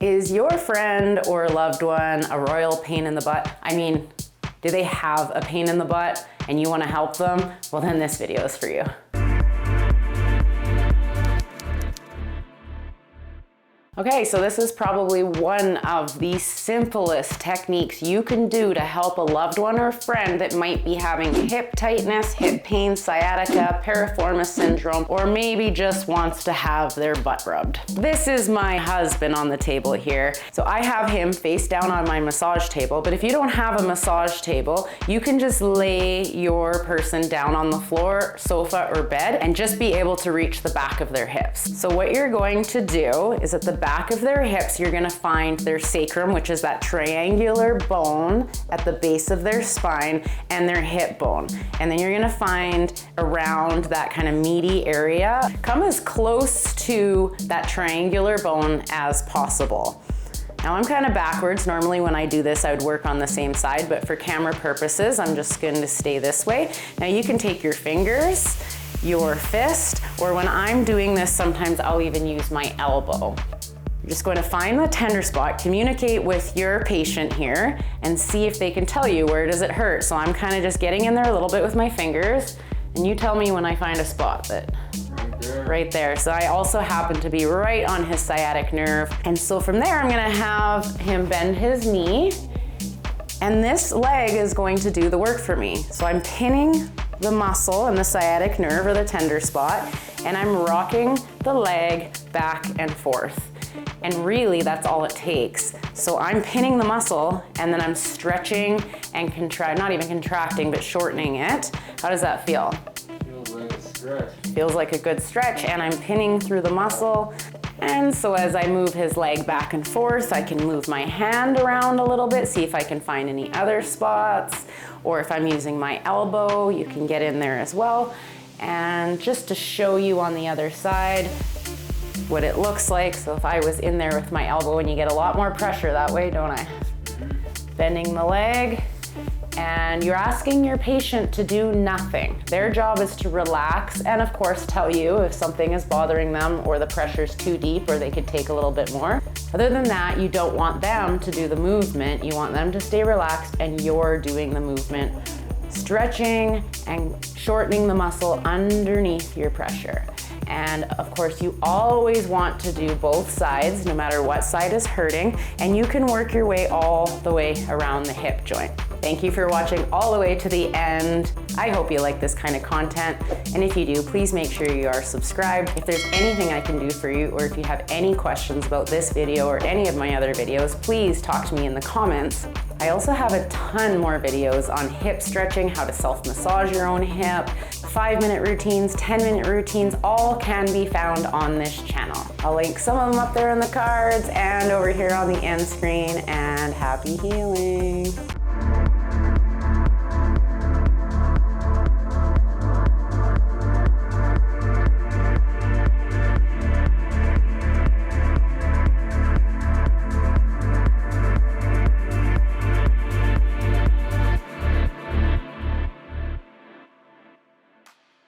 Is your friend or loved one a royal pain in the butt? I mean, do they have a pain in the butt and you want to help them? Well, then this video is for you. Okay, so this is probably one of the simplest techniques you can do to help a loved one or friend that might be having hip tightness, hip pain, sciatica, piriformis syndrome, or maybe just wants to have their butt rubbed. This is my husband on the table here. So I have him face down on my massage table, but if you don't have a massage table, you can just lay your person down on the floor, sofa, or bed and just be able to reach the back of their hips. So what you're going to do is at the back of their hips, you're gonna find their sacrum, which is that triangular bone at the base of their spine, and their hip bone. And then you're gonna find around that kind of meaty area, come as close to that triangular bone as possible. Now I'm kind of backwards. Normally when I do this, I would work on the same side, but for camera purposes, I'm just going to stay this way. Now you can take your fingers, your fist, or when I'm doing this, sometimes I'll even use my elbow. You're just going to find the tender spot, communicate with your patient here, and see if they can tell you where does it hurt. So I'm kind of just getting in there a little bit with my fingers, and you tell me when I find a spot that right there. So I also happen to be right on his sciatic nerve. And so from there, I'm gonna have him bend his knee, and this leg is going to do the work for me. So I'm pinning the muscle and the sciatic nerve or the tender spot, and I'm rocking the leg back and forth. And really that's all it takes. So I'm pinning the muscle and then I'm stretching and not even contracting, but shortening it. How does that feel? Feels like a stretch. Feels like a good stretch, and I'm pinning through the muscle. And so as I move his leg back and forth, I can move my hand around a little bit, see if I can find any other spots, or if I'm using my elbow, you can get in there as well. And just to show you on the other side what it looks like. So if I was in there with my elbow, and you get a lot more pressure that way, don't I? Bending the leg, and you're asking your patient to do nothing. Their job is to relax and of course tell you if something is bothering them or the pressure's too deep or they could take a little bit more. Other than that, you don't want them to do the movement. You want them to stay relaxed and you're doing the movement, stretching and shortening the muscle underneath your pressure. And of course, you always want to do both sides, no matter what side is hurting, and you can work your way all the way around the hip joint. Thank you for watching all the way to the end. I hope you like this kind of content, and if you do, please make sure you are subscribed. If there's anything I can do for you, or if you have any questions about this video or any of my other videos, please talk to me in the comments. I also have a ton more videos on hip stretching, how to self-massage your own hip, 5-minute routines, 10-minute routines, all can be found on this channel. I'll link some of them up there in the cards and over here on the end screen, and happy healing.